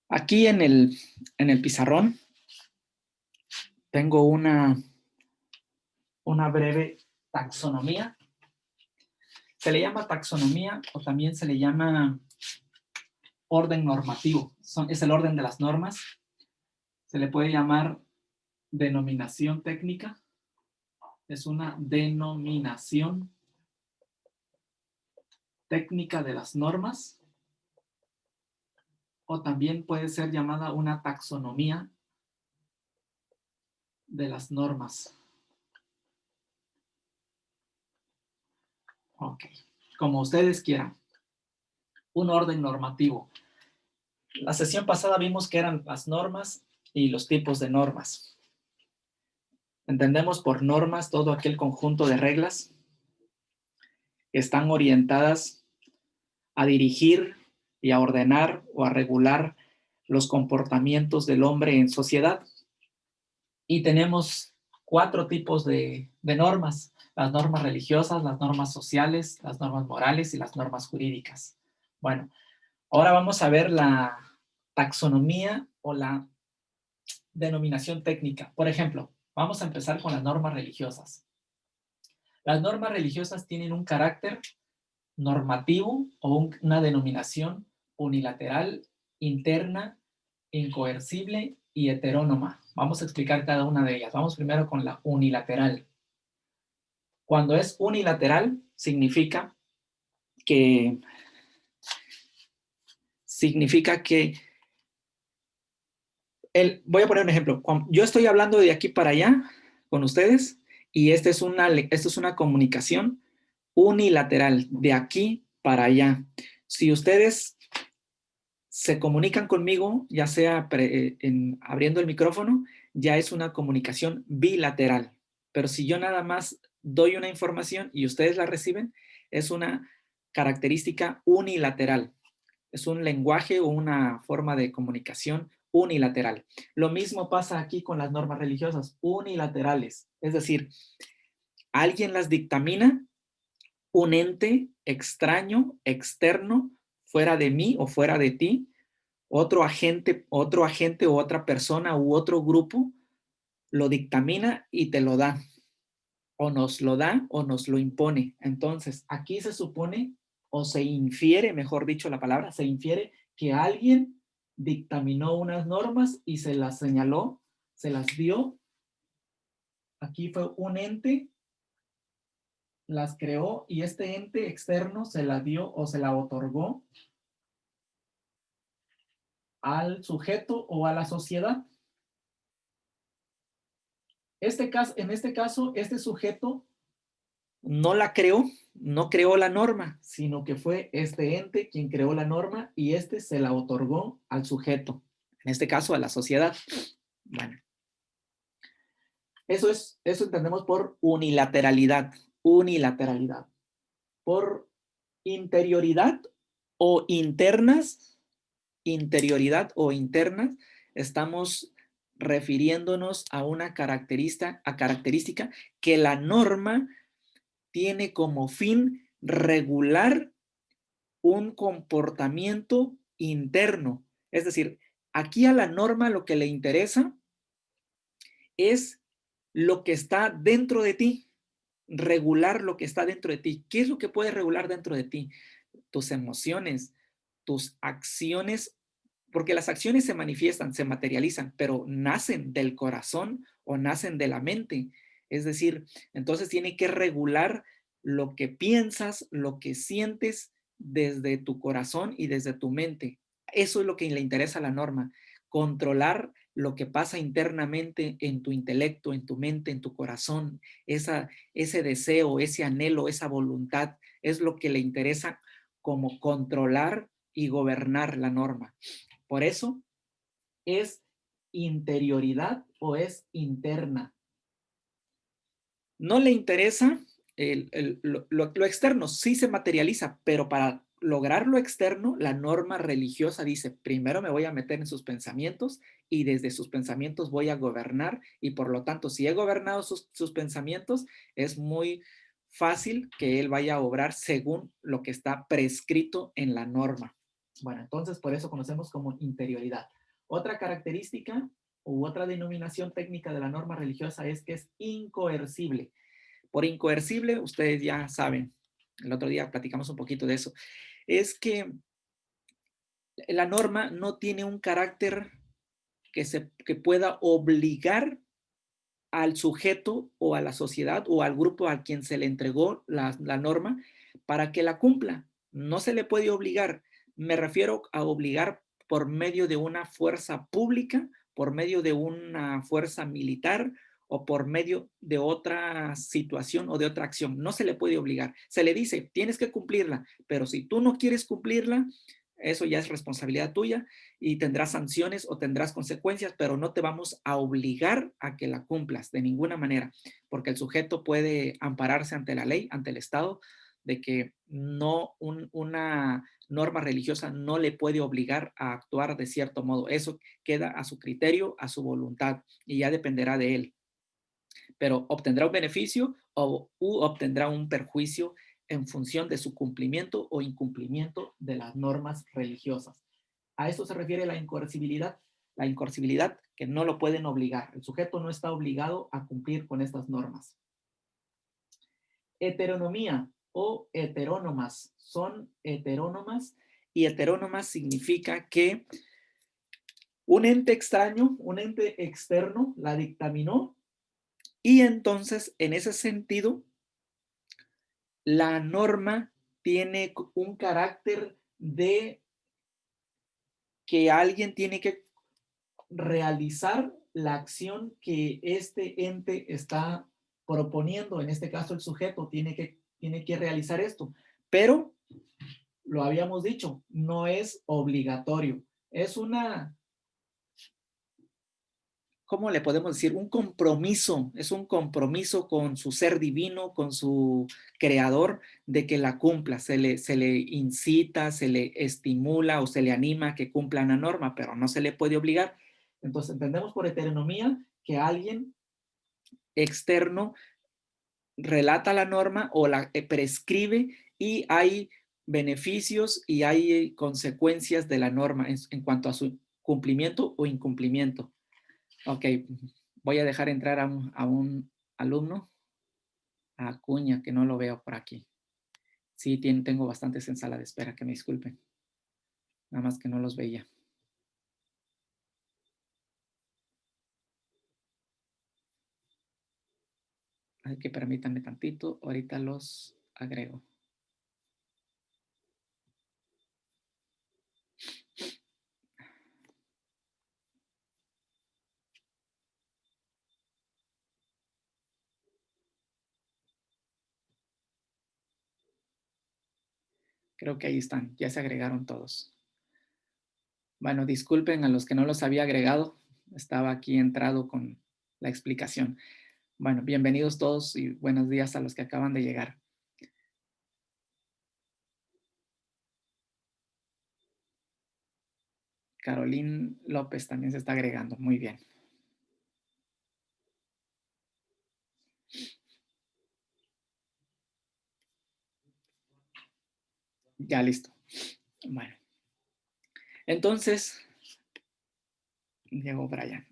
Aquí en el pizarrón tengo una breve taxonomía. Se le llama taxonomía o también se le llama orden normativo. Es el orden de las normas. Se le puede llamar denominación técnica. Es una denominación técnica de las normas. O también puede ser llamada una taxonomía de las normas. Ok, como ustedes quieran. Un orden normativo. La sesión pasada vimos que eran las normas y los tipos de normas. Entendemos por normas todo aquel conjunto de reglas que están orientadas a dirigir y a ordenar o a regular los comportamientos del hombre en sociedad. Y tenemos 4 tipos de normas: las normas religiosas, las normas sociales, las normas morales y las normas jurídicas. Bueno, ahora vamos a ver la taxonomía o la denominación técnica. Por ejemplo, vamos a empezar con las normas religiosas. Las normas religiosas tienen un carácter normativo o una denominación unilateral, interna, incoercible y heterónoma. Vamos a explicar cada una de ellas. Vamos primero con la unilateral. Cuando es unilateral, significa que voy a poner un ejemplo. Yo estoy hablando de aquí para allá con ustedes y esta es una comunicación unilateral, de aquí para allá. Si ustedes se comunican conmigo, ya sea abriendo el micrófono, ya es una comunicación bilateral. Pero si yo nada más doy una información y ustedes la reciben, es una característica unilateral. Es un lenguaje o una forma de comunicación unilateral. Lo mismo pasa aquí con las normas religiosas, unilaterales. Es decir, alguien las dictamina, un ente extraño, externo, fuera de mí o fuera de ti, otro agente o otra persona u otro grupo lo dictamina y te lo da. O nos lo da o nos lo impone. Entonces, aquí se supone o se infiere, mejor dicho la palabra, se infiere que alguien dictaminó unas normas y se las señaló, se las dio. Aquí fue un ente, las creó y este ente externo se la dio o se la otorgó al sujeto o a la sociedad. En este caso, este sujeto no la creó, no creó la norma, sino que fue este ente quien creó la norma y este se la otorgó al sujeto, en este caso a la sociedad. Bueno, eso entendemos por unilateralidad. Unilateralidad. Por interioridad o internas, estamos refiriéndonos a una característica que la norma tiene como fin regular un comportamiento interno. Es decir, aquí a la norma lo que le interesa es lo que está dentro de ti, regular lo que está dentro de ti. ¿Qué es lo que puede regular dentro de ti? Tus emociones, tus acciones, porque las acciones se manifiestan, se materializan, pero nacen del corazón o nacen de la mente. Es decir, entonces tiene que regular lo que piensas, lo que sientes desde tu corazón y desde tu mente. Eso es lo que le interesa a la norma, controlar lo que pasa internamente en tu intelecto, en tu mente, en tu corazón, ese deseo, ese anhelo, esa voluntad, es lo que le interesa como controlar y gobernar la norma. Por eso es interioridad o es interna. No le interesa lo externo, sí se materializa, pero para lograr lo externo, la norma religiosa dice, primero me voy a meter en sus pensamientos y desde sus pensamientos voy a gobernar y por lo tanto, si he gobernado sus pensamientos, es muy fácil que él vaya a obrar según lo que está prescrito en la norma. Bueno, entonces por eso conocemos como interioridad. Otra característica u otra denominación técnica de la norma religiosa es que es incoercible. Por incoercible, ustedes ya saben, el otro día platicamos un poquito de eso, es que la norma no tiene un carácter que pueda obligar al sujeto o a la sociedad o al grupo a quien se le entregó la norma para que la cumpla. No se le puede obligar. Me refiero a obligar por medio de una fuerza pública, por medio de una fuerza militar o por medio de otra situación o de otra acción. No se le puede obligar. Se le dice, tienes que cumplirla, pero si tú no quieres cumplirla, eso ya es responsabilidad tuya y tendrás sanciones o tendrás consecuencias, pero no te vamos a obligar a que la cumplas de ninguna manera, porque el sujeto puede ampararse ante la ley, ante el Estado, de que una norma religiosa no le puede obligar a actuar de cierto modo. Eso queda a su criterio, a su voluntad, y ya dependerá de él. Pero obtendrá un beneficio u obtendrá un perjuicio en función de su cumplimiento o incumplimiento de las normas religiosas. A eso se refiere la incoercibilidad. La incoercibilidad que no lo pueden obligar. El sujeto no está obligado a cumplir con estas normas. Heteronomía o heterónomas. Son heterónomas y heterónomas significa que un ente extraño, un ente externo la dictaminó y entonces en ese sentido la norma tiene un carácter de que alguien tiene que realizar la acción que este ente está proponiendo. En este caso, el sujeto tiene que realizar esto. Pero, lo habíamos dicho, no es obligatorio. Es una, ¿cómo le podemos decir? Un compromiso, es un compromiso con su ser divino, con su creador, de que la cumpla. Se le incita, se le estimula o se le anima a que cumpla una norma, pero no se le puede obligar. Entonces, entendemos por heteronomía que alguien externo relata la norma o la prescribe y hay beneficios y hay consecuencias de la norma en cuanto a su cumplimiento o incumplimiento. Ok, voy a dejar entrar a un alumno, a Acuña, que no lo veo por aquí. Sí, tengo bastantes en sala de espera, que me disculpen. Nada más que no los veía. Así que permítanme tantito, ahorita los agrego. Creo que ahí están, ya se agregaron todos. Bueno, disculpen a los que no los había agregado, estaba aquí entrado con la explicación. Bueno, bienvenidos todos y buenos días a los que acaban de llegar. Caroline López también se está agregando, muy bien. Ya listo. Bueno, entonces, Diego Brian.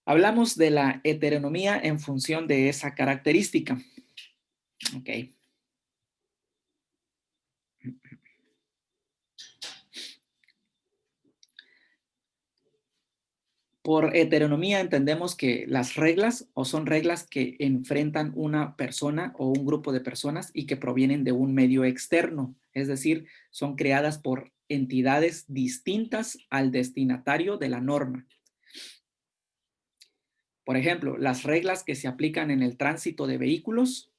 Hablamos de la heteronomía en función de esa característica. Ok. Por heteronomía entendemos que las reglas o son reglas que enfrentan una persona o un grupo de personas y que provienen de un medio externo, es decir, son creadas por entidades distintas al destinatario de la norma. Por ejemplo, las reglas que se aplican en el tránsito de vehículos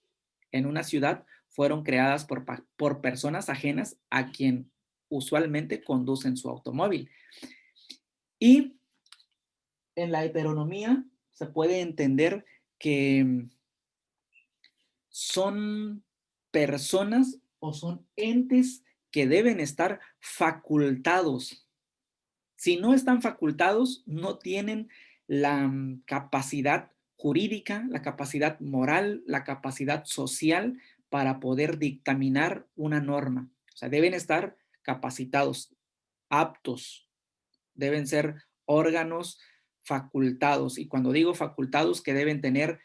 en una ciudad fueron creadas por personas ajenas a quien usualmente conducen su automóvil. Y en la heteronomía se puede entender que son personas o son entes que deben estar facultados. Si no están facultados, no tienen la capacidad jurídica, la capacidad moral, la capacidad social para poder dictaminar una norma. O sea, deben estar capacitados, aptos, deben ser órganos facultados. Y cuando digo facultados, que deben tener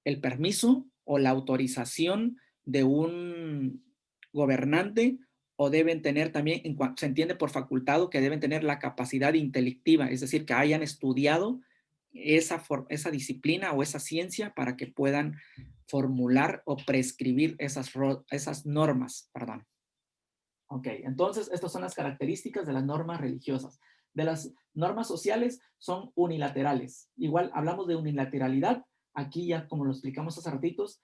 el permiso o la autorización de un gobernante, o deben tener también, se entiende por facultado, que deben tener la capacidad intelectiva, es decir, que hayan estudiado esa disciplina o esa ciencia para que puedan formular o prescribir esas normas, perdón. Ok, entonces estas son las características de las normas religiosas. De las normas sociales son unilaterales. Igual hablamos de unilateralidad. Aquí ya, como lo explicamos hace ratitos,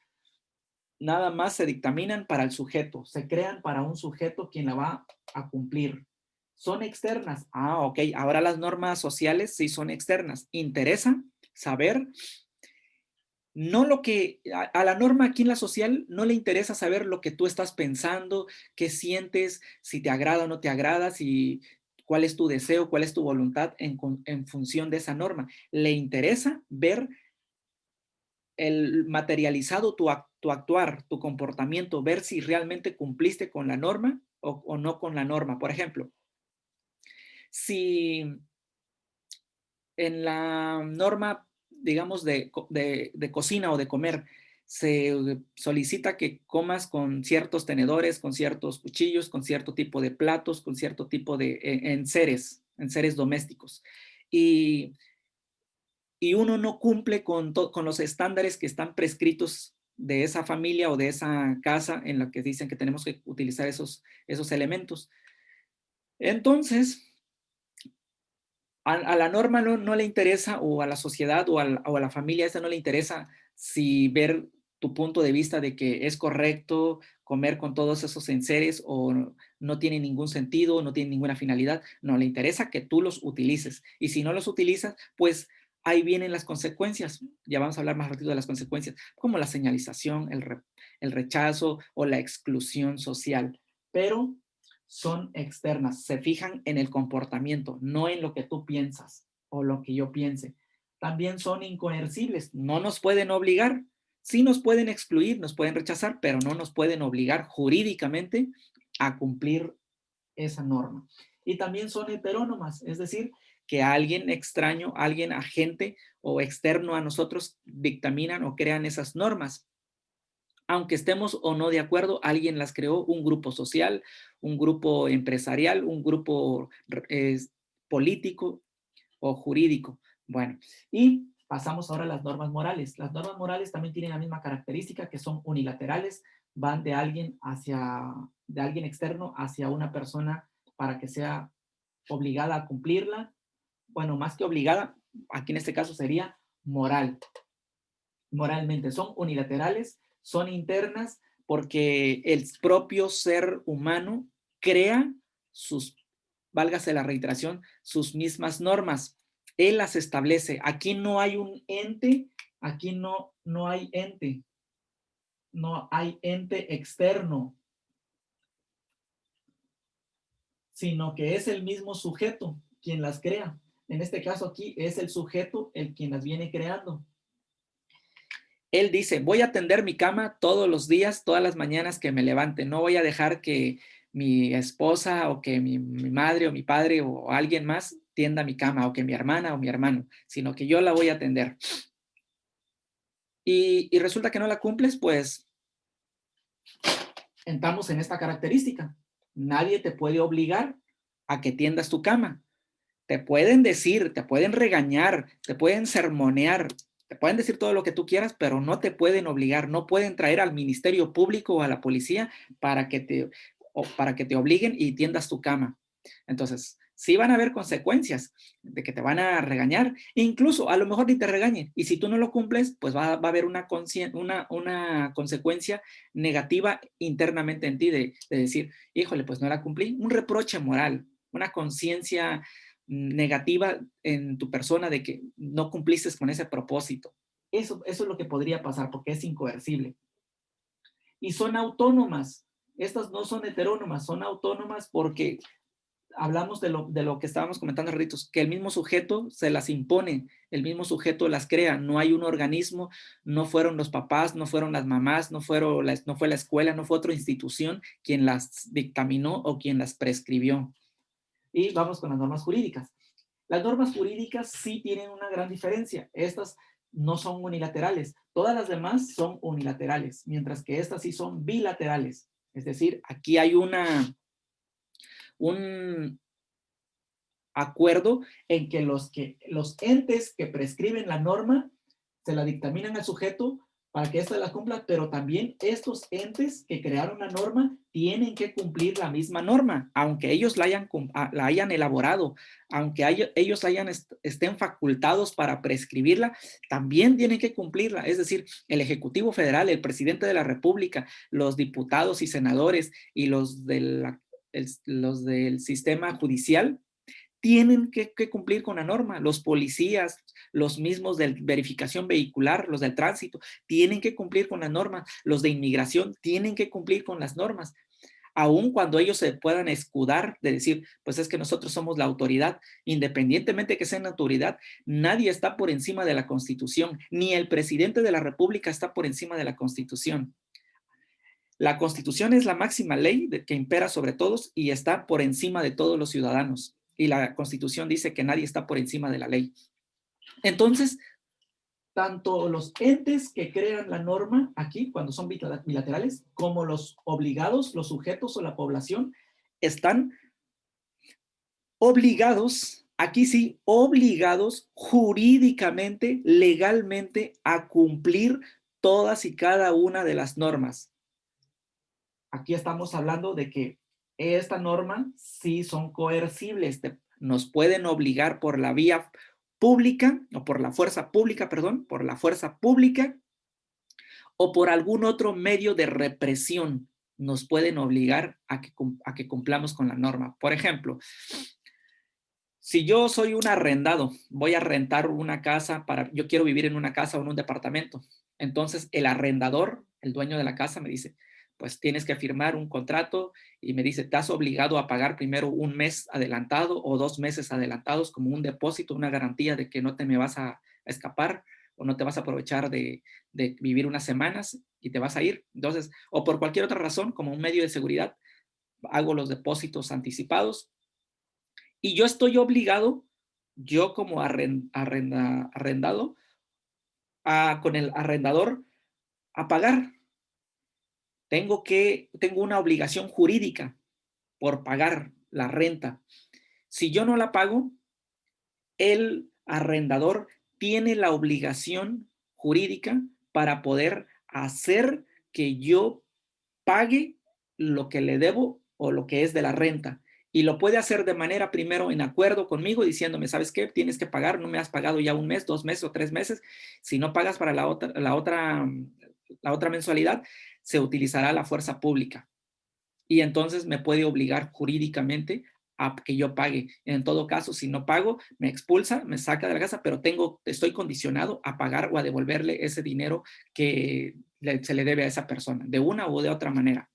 nada más se dictaminan para el sujeto, se crean para un sujeto quien la va a cumplir. Son externas. Ah, ok. Ahora las normas sociales sí son externas. Interesa saber, no lo que, a la norma aquí en la social no le interesa saber lo que tú estás pensando, qué sientes, si te agrada o no te agrada, si, cuál es tu deseo, cuál es tu voluntad en función de esa norma. Le interesa ver el materializado tu actuar, tu comportamiento, ver si realmente cumpliste con la norma o no con la norma. Por ejemplo, si en la norma, digamos, de cocina o de comer, se solicita que comas con ciertos tenedores, con ciertos cuchillos, con cierto tipo de platos, con cierto tipo de enseres domésticos. Y uno no cumple con los estándares que están prescritos de esa familia o de esa casa en la que dicen que tenemos que utilizar esos elementos. Entonces, a la norma no le interesa, o a la sociedad o a la familia esa no le interesa si ver tu punto de vista de que es correcto comer con todos esos enseres o no tiene ningún sentido, no tiene ninguna finalidad. No, le interesa que tú los utilices. Y si no los utilizas, pues ahí vienen las consecuencias. Ya vamos a hablar más rápido de las consecuencias, como la señalización, el rechazo o la exclusión social. Pero son externas, se fijan en el comportamiento, no en lo que tú piensas o lo que yo piense. También son incoercibles, no nos pueden obligar, sí nos pueden excluir, nos pueden rechazar, pero no nos pueden obligar jurídicamente a cumplir esa norma. Y también son heterónomas, es decir, que alguien extraño, alguien agente o externo a nosotros dictaminan o crean esas normas. Aunque estemos o no de acuerdo, alguien las creó, un grupo social, un grupo empresarial, un grupo político o jurídico. Bueno, y pasamos ahora a las normas morales. Las normas morales también tienen la misma característica, que son unilaterales, van de alguien externo hacia una persona para que sea obligada a cumplirla. Bueno, más que obligada, aquí en este caso sería moral. Moralmente son unilaterales, son internas, porque el propio ser humano crea sus, válgase la reiteración, sus mismas normas. Él las establece. Aquí no hay un ente, aquí no hay ente, no hay ente externo, sino que es el mismo sujeto quien las crea. En este caso aquí es el sujeto el quien las viene creando. Él dice, voy a tender mi cama todos los días, todas las mañanas que me levante. No voy a dejar que mi esposa o que mi madre o mi padre o alguien más tienda mi cama, o que mi hermana o mi hermano, sino que yo la voy a tender. Y resulta que no la cumples, pues entramos en esta característica. Nadie te puede obligar a que tiendas tu cama. Te pueden decir, te pueden regañar, te pueden sermonear, te pueden decir todo lo que tú quieras, pero no te pueden obligar, no pueden traer al Ministerio Público o a la policía para que te obliguen y tiendas tu cama. Entonces, sí van a haber consecuencias de que te van a regañar, incluso a lo mejor ni te regañen, y si tú no lo cumples, pues va a haber una consecuencia negativa internamente en ti de decir, híjole, pues no la cumplí, un reproche moral, una conciencia negativa en tu persona de que no cumpliste con ese propósito. Eso es lo que podría pasar porque es incoercible. Y son autónomas. Estas no son heterónomas, son autónomas porque hablamos de lo que estábamos comentando, Raritos, que el mismo sujeto se las impone, el mismo sujeto las crea, no hay un organismo, no fueron los papás, no fueron las mamás, no fue la escuela, no fue otra institución quien las dictaminó o quien las prescribió. Y vamos con las normas jurídicas. Las normas jurídicas sí tienen una gran diferencia. Estas no son unilaterales. Todas las demás son unilaterales, mientras que estas sí son bilaterales. Es decir, aquí hay un acuerdo en que los entes que prescriben la norma se la dictaminan al sujeto para que ésta la cumpla, pero también estos entes que crearon la norma tienen que cumplir la misma norma, aunque ellos la hayan elaborado, aunque ellos estén facultados para prescribirla, también tienen que cumplirla. Es decir, el Ejecutivo Federal, el Presidente de la República, los diputados y senadores y los del sistema judicial tienen que cumplir con la norma. Los policías, los mismos de verificación vehicular, los del tránsito, tienen que cumplir con las normas. Los de inmigración tienen que cumplir con las normas. Aun cuando ellos se puedan escudar de decir, pues es que nosotros somos la autoridad, independientemente de que sean autoridad, nadie está por encima de la Constitución, ni el presidente de la República está por encima de la Constitución. La Constitución es la máxima ley que impera sobre todos y está por encima de todos los ciudadanos. Y la Constitución dice que nadie está por encima de la ley. Entonces, tanto los entes que crean la norma aquí, cuando son bilaterales, como los obligados, los sujetos o la población, están obligados, aquí sí, obligados jurídicamente, legalmente, a cumplir todas y cada una de las normas. Aquí estamos hablando de que esta norma sí son coercibles, nos pueden obligar por la vía pública, o por la fuerza pública, perdón, por la fuerza pública, o por algún otro medio de represión, nos pueden obligar a que cumplamos con la norma. Por ejemplo, si yo soy un arrendado, voy a rentar una casa yo quiero vivir en una casa o en un departamento. Entonces el arrendador, el dueño de la casa me dice, pues tienes que firmar un contrato y me dice, estás obligado a pagar primero un mes adelantado o 2 meses adelantados como un depósito, una garantía de que no te me vas a escapar o no te vas a aprovechar de vivir unas semanas y te vas a ir. Entonces, o por cualquier otra razón, como un medio de seguridad, hago los depósitos anticipados y yo estoy obligado, yo como arrendado, con el arrendador a pagar. Tengo una obligación jurídica por pagar la renta. Si yo no la pago, el arrendador tiene la obligación jurídica para poder hacer que yo pague lo que le debo o lo que es de la renta. Y lo puede hacer de manera primero en acuerdo conmigo, diciéndome, ¿sabes qué? Tienes que pagar, no me has pagado ya 1 mes, 2 meses o 3 meses. Si no pagas para la otra mensualidad, se utilizará la fuerza pública. Y entonces me puede obligar jurídicamente a que yo pague. En todo caso, si no pago, me expulsa, me saca de la casa, pero estoy condicionado a pagar o a devolverle ese dinero que se le debe a esa persona, de una u de otra manera.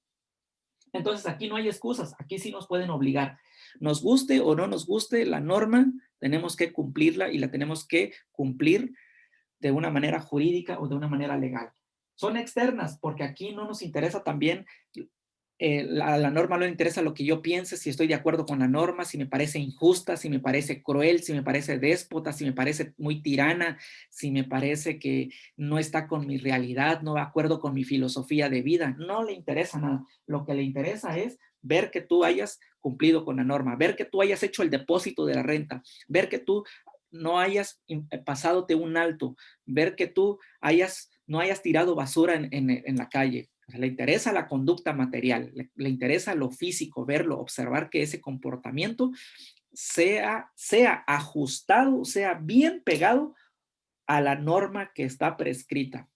Entonces, aquí no hay excusas, aquí sí nos pueden obligar. Nos guste o no nos guste la norma, tenemos que cumplirla y la tenemos que cumplir de una manera jurídica o de una manera legal. Son externas, porque aquí no nos interesa también la norma, no le interesa lo que yo piense, si estoy de acuerdo con la norma, si me parece injusta, si me parece cruel, si me parece déspota, si me parece muy tirana, si me parece que no está con mi realidad, no va de acuerdo con mi filosofía de vida. No le interesa nada. Lo que le interesa es ver que tú hayas cumplido con la norma, ver que tú hayas hecho el depósito de la renta, ver que tú no hayas pasado un alto, ver que tú no hayas tirado basura en la calle. O sea, le interesa la conducta material, le interesa lo físico, verlo, observar que ese comportamiento sea ajustado, sea bien pegado a la norma que está prescrita.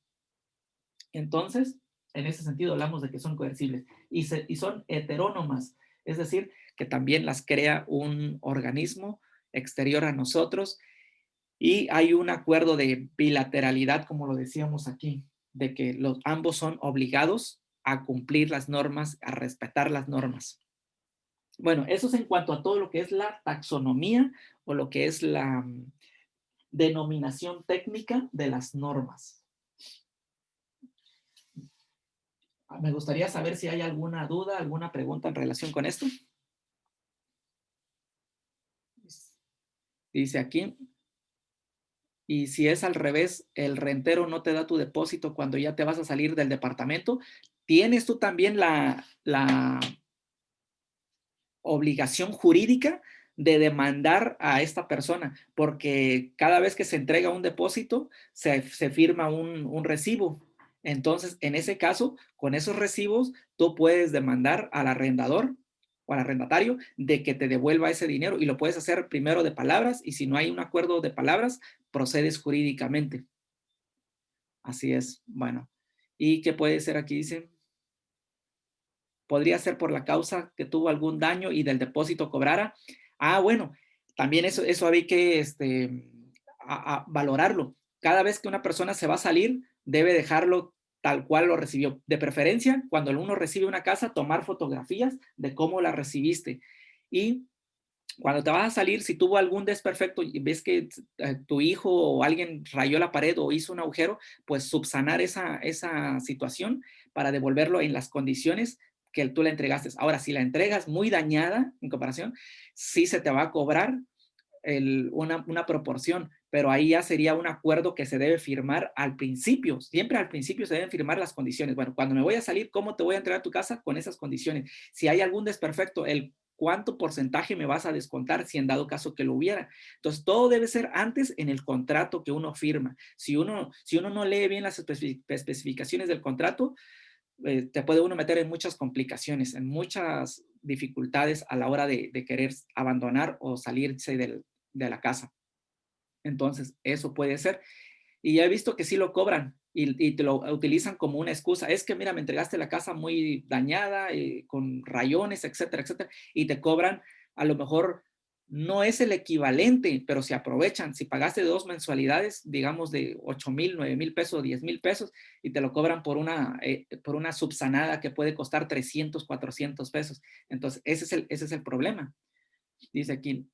Entonces, en ese sentido hablamos de que son coercibles y son heterónomas, es decir, que también las crea un organismo exterior a nosotros y hay un acuerdo de bilateralidad, como lo decíamos aquí, de que ambos son obligados a cumplir las normas, a respetar las normas. Bueno, eso es en cuanto a todo lo que es la taxonomía o lo que es la denominación técnica de las normas. Me gustaría saber si hay alguna duda, alguna pregunta en relación con esto. Dice aquí, y si es al revés, el rentero no te da tu depósito cuando ya te vas a salir del departamento, tienes tú también la obligación jurídica de demandar a esta persona, porque cada vez que se entrega un depósito, se firma un recibo. Entonces, en ese caso, con esos recibos, tú puedes demandar al arrendador o al arrendatario de que te devuelva ese dinero y lo puedes hacer primero de palabras y si no hay un acuerdo de palabras, procedes jurídicamente. Así es. Bueno, ¿y qué puede ser aquí? Dice, podría ser por la causa que tuvo algún daño y del depósito cobrara. Ah, bueno, también eso hay que a valorarlo. Cada vez que una persona se va a salir, debe dejarlo tal cual lo recibió. De preferencia, cuando uno recibe una casa, tomar fotografías de cómo la recibiste. Y cuando te vas a salir, si tuvo algún desperfecto y ves que tu hijo o alguien rayó la pared o hizo un agujero, pues subsanar esa situación para devolverlo en las condiciones que tú la entregaste. Ahora, si la entregas muy dañada en comparación, sí se te va a cobrar una proporción, pero ahí ya sería un acuerdo que se debe firmar al principio. Siempre al principio se deben firmar las condiciones. Bueno, cuando me voy a salir, ¿cómo te voy a entregar tu casa? Con esas condiciones. Si hay algún desperfecto, cuánto porcentaje me vas a descontar si en dado caso que lo hubiera. Entonces, todo debe ser antes en el contrato que uno firma. Si uno no lee bien las especificaciones del contrato, te puede uno meter en muchas complicaciones, en muchas dificultades a la hora de querer abandonar o salirse de la casa. Entonces, eso puede ser. Y ya he visto que sí lo cobran y te lo utilizan como una excusa. Es que, mira, me entregaste la casa muy dañada, con rayones, etcétera, etcétera, y te cobran, a lo mejor no es el equivalente, pero se aprovechan. Si pagaste 2 mensualidades, digamos de 8,000, 9,000 pesos, 10,000 pesos, y te lo cobran por una subsanada que puede costar 300, 400 pesos. Entonces, ese es el problema. Dice aquí,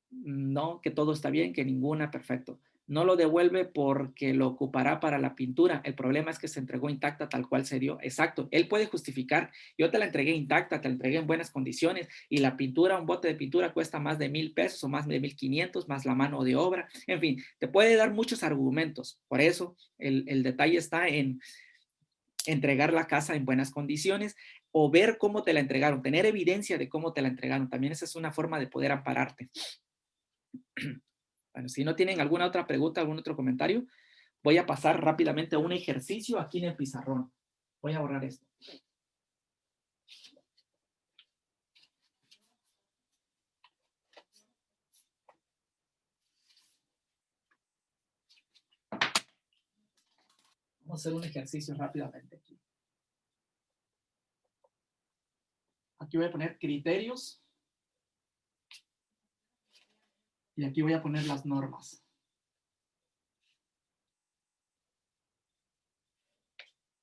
no, que todo está bien, que ninguna, perfecto. No lo devuelve porque lo ocupará para la pintura. El problema es que se entregó intacta tal cual se dio. Exacto. Él puede justificar, yo te la entregué intacta, te la entregué en buenas condiciones y la pintura, un bote de pintura cuesta más de 1,000 pesos o más de 1,500, más la mano de obra. En fin, te puede dar muchos argumentos. Por eso el detalle está en entregar la casa en buenas condiciones o ver cómo te la entregaron, tener evidencia de cómo te la entregaron. También esa es una forma de poder ampararte. Bueno, si no tienen alguna otra pregunta, algún otro comentario, voy a pasar rápidamente a un ejercicio aquí en el pizarrón. Voy a borrar esto. Vamos a hacer un ejercicio rápidamente aquí. Aquí voy a poner criterios y aquí voy a poner las normas.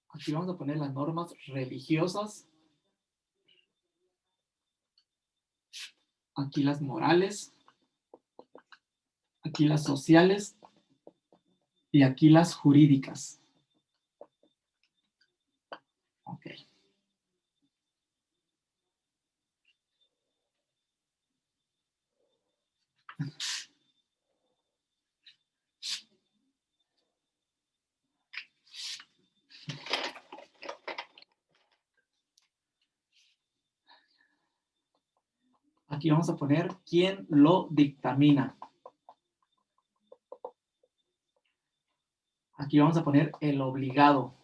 Aquí vamos a poner las normas religiosas. Aquí las morales. Aquí las sociales. Y aquí las jurídicas. Ok. Aquí vamos a poner quién lo dictamina. Aquí vamos a poner el obligado.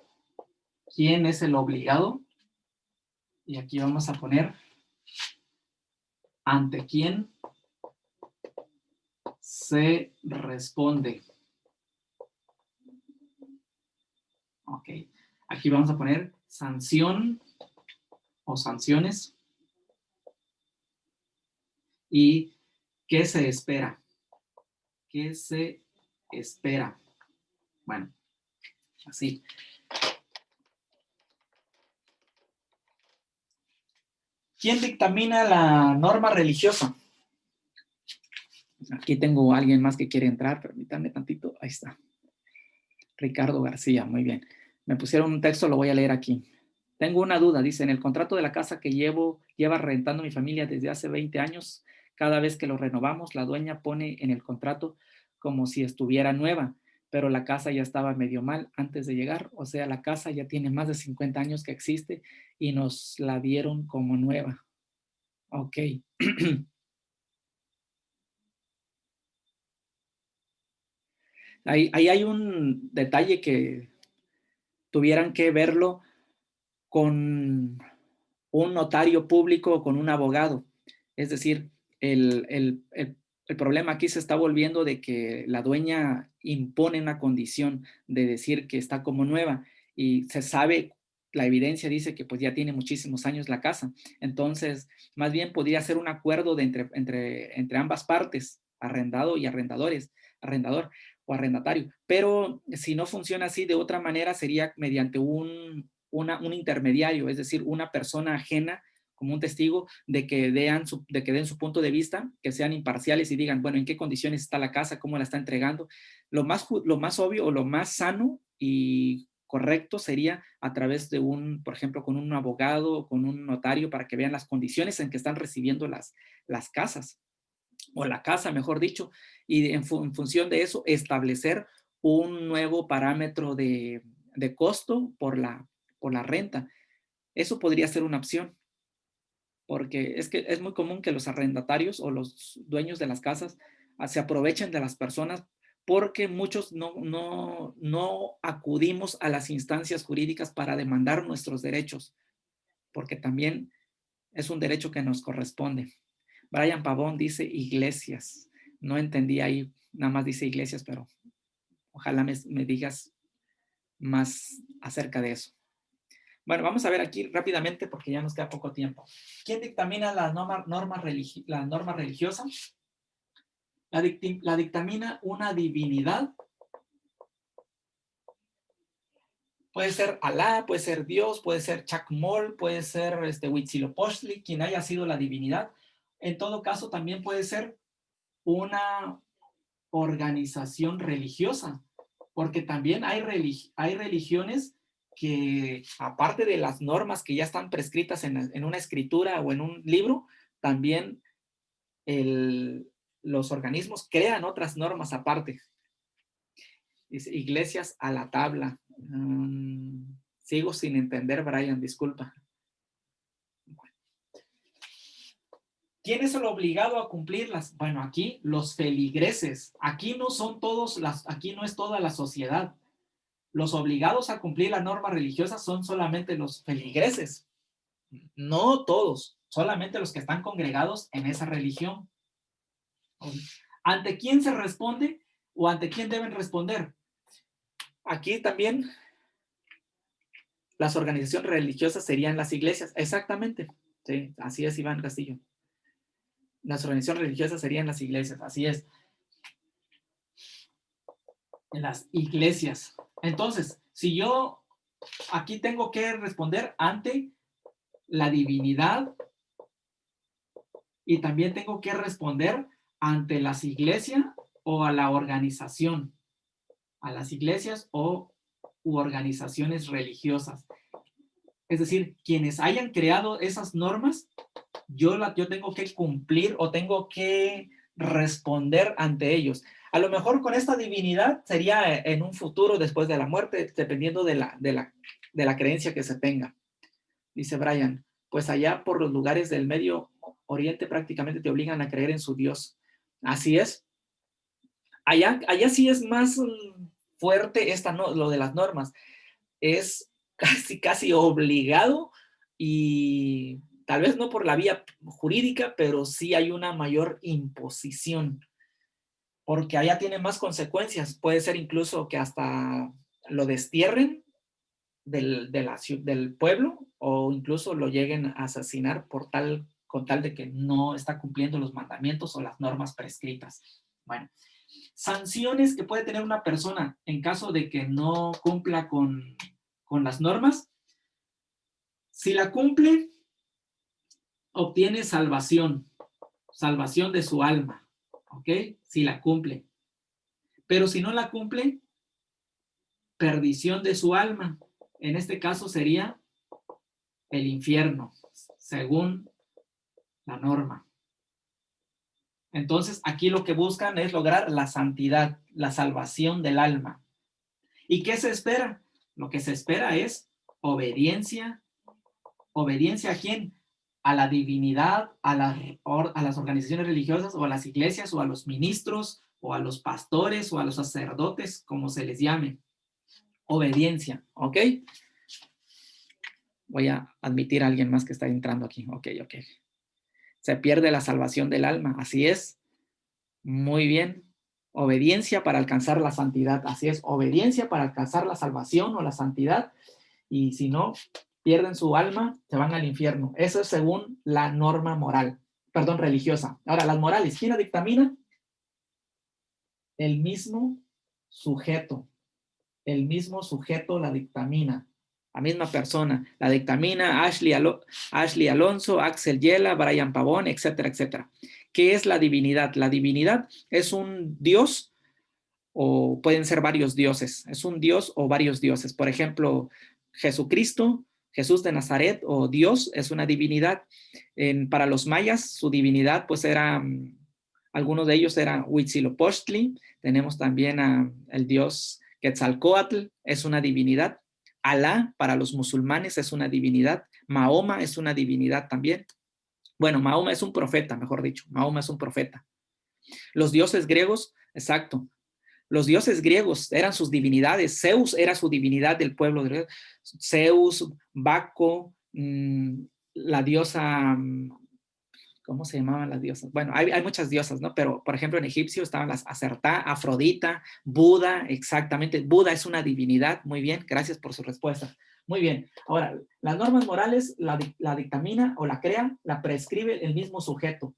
¿Quién es el obligado? Y aquí vamos a poner ante quién se responde. Ok. Aquí vamos a poner sanción o sanciones. ¿Y qué se espera? ¿Qué se espera? Bueno, así. ¿Quién dictamina la norma religiosa? Aquí tengo a alguien más que quiere entrar, permítanme tantito. Ahí está. Ricardo García, muy bien. Me pusieron un texto, lo voy a leer aquí. Tengo una duda, dice, en el contrato de la casa que lleva rentando mi familia desde hace 20 años, Cada vez que lo renovamos, la dueña pone en el contrato como si estuviera nueva, pero la casa ya estaba medio mal antes de llegar. O sea, la casa ya tiene más de 50 años que existe y nos la dieron como nueva. Ok. Ahí hay un detalle que tuvieran que verlo con un notario público o con un abogado. Es decir, el problema aquí se está volviendo de que la dueña impone una condición de decir que está como nueva y se sabe, la evidencia dice que pues ya tiene muchísimos años la casa. Entonces, más bien podría ser un acuerdo de entre ambas partes, arrendado y arrendador o arrendatario. Pero si no funciona así, de otra manera sería mediante un intermediario, es decir, una persona ajena como un testigo de que den su punto de vista, que sean imparciales y digan, bueno, en qué condiciones está la casa, cómo la está entregando. Lo más obvio o lo más sano y correcto sería a través de por ejemplo, con un abogado o con un notario para que vean las condiciones en que están recibiendo las casas o la casa, mejor dicho, y en función de eso establecer un nuevo parámetro de costo por la renta. Eso podría ser una opción, porque es que es muy común que los arrendatarios o los dueños de las casas se aprovechen de las personas porque muchos no acudimos a las instancias jurídicas para demandar nuestros derechos, porque también es un derecho que nos corresponde. Brian Pavón dice iglesias. No entendí ahí, nada más dice iglesias, pero ojalá me digas más acerca de eso. Bueno, vamos a ver aquí rápidamente porque ya nos queda poco tiempo. ¿Quién dictamina la norma religiosa? La dictamina una divinidad. Puede ser Alá, puede ser Dios, puede ser Chacmol, puede ser Huitzilopochtli, quien haya sido la divinidad. En todo caso, también puede ser una organización religiosa, porque también hay religiones que, aparte de las normas que ya están prescritas en una escritura o en un libro, también los organismos crean otras normas aparte. Dice, iglesias a la tabla. Sigo sin entender, Brian, disculpa. ¿Quién es el obligado a cumplirlas? Bueno, aquí los feligreses. Aquí no son aquí no es toda la sociedad. Los obligados a cumplir la norma religiosa son solamente los feligreses. No todos, solamente los que están congregados en esa religión. ¿Ante quién se responde o ante quién deben responder? Aquí también las organizaciones religiosas serían las iglesias. Exactamente. Sí, así es, Iván Castillo. Las organizaciones religiosas serían las iglesias, así es. En las iglesias. Entonces, si yo aquí tengo que responder ante la divinidad y también tengo que responder ante las iglesias o a la organización, a las iglesias u organizaciones religiosas. Es decir, quienes hayan creado esas normas, yo tengo que cumplir o tengo que responder ante ellos. A lo mejor con esta divinidad sería en un futuro después de la muerte, dependiendo de la creencia que se tenga. Dice Brian, pues allá por los lugares del Medio Oriente prácticamente te obligan a creer en su Dios. Así es. Allá sí es más fuerte lo de las normas. Es casi obligado y tal vez no por la vía jurídica, pero sí hay una mayor imposición, porque allá tiene más consecuencias. Puede ser incluso que hasta lo destierren del pueblo o incluso lo lleguen a asesinar con tal de que no está cumpliendo los mandamientos o las normas prescritas. Bueno, sanciones que puede tener una persona en caso de que no cumpla con las normas. Si la cumple, obtiene salvación de su alma, ¿ok? Si la cumple. Pero si no la cumple, perdición de su alma. En este caso sería el infierno, según la norma. Entonces, aquí lo que buscan es lograr la santidad, la salvación del alma. ¿Y qué se espera? Lo que se espera es obediencia. ¿Obediencia a quién? A la divinidad, a las organizaciones religiosas o a las iglesias o a los ministros o a los pastores o a los sacerdotes, como se les llame. Obediencia, ¿ok? Voy a admitir a alguien más que está entrando aquí. Ok. Se pierde la salvación del alma, así es. Muy bien. Obediencia para alcanzar la santidad, así es. Obediencia para alcanzar la salvación o la santidad. Y si no, pierden su alma, se van al infierno. Eso es según la norma moral, perdón, religiosa. Ahora, las morales, ¿quién la dictamina? El mismo sujeto. El mismo sujeto la dictamina. La misma persona la dictamina. Ashley Alonso, Axel Yela, Brian Pavón, etcétera, etcétera. ¿Qué es la divinidad? La divinidad es un Dios o pueden ser varios dioses. Es un Dios o varios dioses. Por ejemplo, Jesucristo, Jesús de Nazaret o Dios es una divinidad. Para los mayas, su divinidad pues era, algunos de ellos eran Huitzilopochtli. Tenemos también el dios Quetzalcóatl, es una divinidad. Alá para los musulmanes es una divinidad. Mahoma es una divinidad también. Bueno, Mahoma es un profeta, mejor dicho. Mahoma es un profeta. Los dioses griegos, exacto. Los dioses griegos eran sus divinidades. Zeus era su divinidad del pueblo griego. Zeus, Baco, la diosa, ¿cómo se llamaban las diosas? Bueno, hay muchas diosas, ¿no? Pero, por ejemplo, en egipcio estaban las Acertá, Afrodita, Buda, exactamente. Buda es una divinidad. Muy bien, gracias por su respuesta. Muy bien. Ahora, las normas morales la dictamina o la crea, la prescribe el mismo sujeto.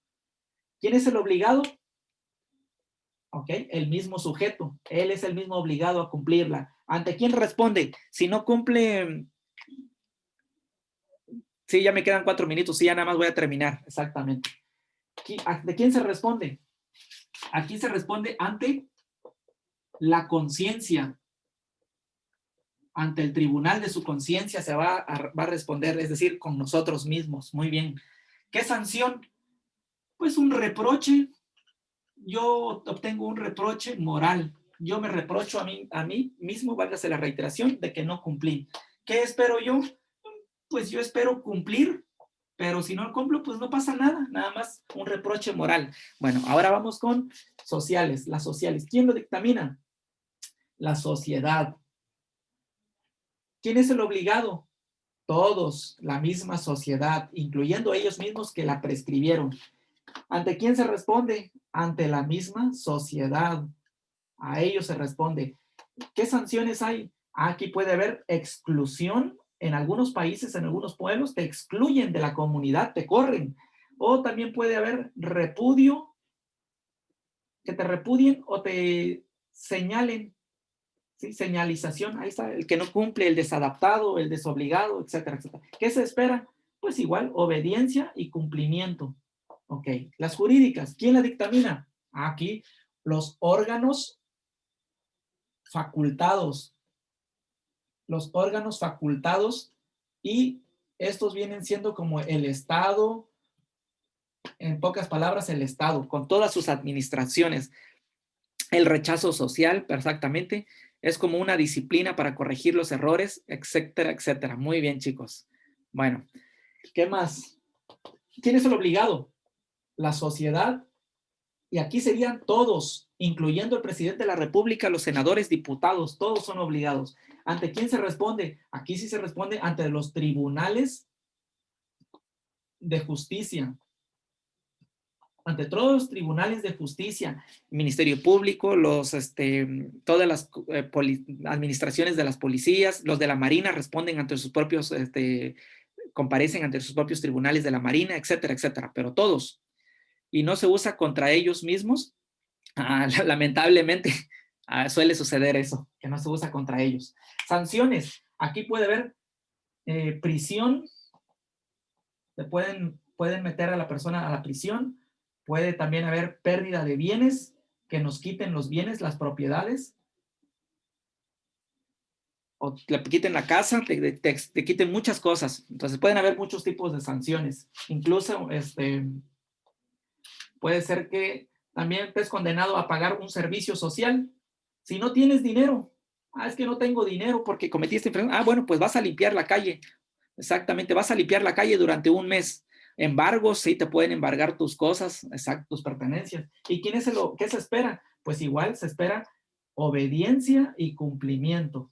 ¿Quién es el obligado? ¿Ok? El mismo sujeto. Él es el mismo obligado a cumplirla. ¿Ante quién responde? Si no cumple... Sí, ya me quedan 4 minutos. Sí, ya nada más voy a terminar. Exactamente. ¿De quién se responde? Aquí se responde ante la conciencia. Ante el tribunal de su conciencia se va a responder, es decir, con nosotros mismos. Muy bien. ¿Qué sanción? Pues un reproche. Yo obtengo un reproche moral. Yo me reprocho a mí mismo, válgase la reiteración, de que no cumplí. ¿Qué espero yo? Pues yo espero cumplir, pero si no cumplo, pues no pasa nada, nada más un reproche moral. Bueno, ahora vamos con sociales, las sociales. ¿Quién lo dictamina? La sociedad. ¿Quién es el obligado? Todos, la misma sociedad, incluyendo ellos mismos que la prescribieron. ¿Ante quién se responde? Ante la misma sociedad. A ellos se responde. ¿Qué sanciones hay? Aquí puede haber exclusión. En algunos países, en algunos pueblos, te excluyen de la comunidad, te corren. O también puede haber repudio, que te repudien o te señalen. ¿Sí? Señalización, ahí está, el que no cumple, el desadaptado, el desobligado, etcétera, etcétera. ¿Qué se espera? Pues igual, obediencia y cumplimiento. Ok, las jurídicas, ¿quién la dictamina? Aquí, los órganos facultados. Los órganos facultados y estos vienen siendo como el Estado, en pocas palabras, el Estado, con todas sus administraciones. El rechazo social, exactamente, es como una disciplina para corregir los errores, etcétera, etcétera. Muy bien, chicos. Bueno, ¿qué más? ¿Quién es el obligado? La sociedad. Y aquí serían todos, incluyendo el presidente de la República, los senadores, diputados, todos son obligados. ¿Ante quién se responde? Aquí sí se responde ante los tribunales de justicia. Ante todos los tribunales de justicia, Ministerio Público, todas las administraciones de las policías, los de la Marina responden ante sus propios, comparecen ante sus propios tribunales de la Marina, etcétera, etcétera, pero todos. Y no se usa contra ellos mismos. Lamentablemente suele suceder eso, que no se usa contra ellos. Sanciones. Aquí puede haber prisión. Pueden meter a la persona a la prisión. Puede también haber pérdida de bienes, que nos quiten los bienes, las propiedades. O te quiten la casa, te quiten muchas cosas. Entonces pueden haber muchos tipos de sanciones. Incluso Puede ser que también estés condenado a pagar un servicio social. Si no tienes dinero, es que no tengo dinero porque cometiste infracción. Bueno, pues vas a limpiar la calle. Exactamente, vas a limpiar la calle durante un mes. Embargos, sí, te pueden embargar tus cosas, exacto, tus pertenencias. ¿Y qué se espera? Pues igual se espera obediencia y cumplimiento.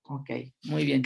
Ok, muy bien.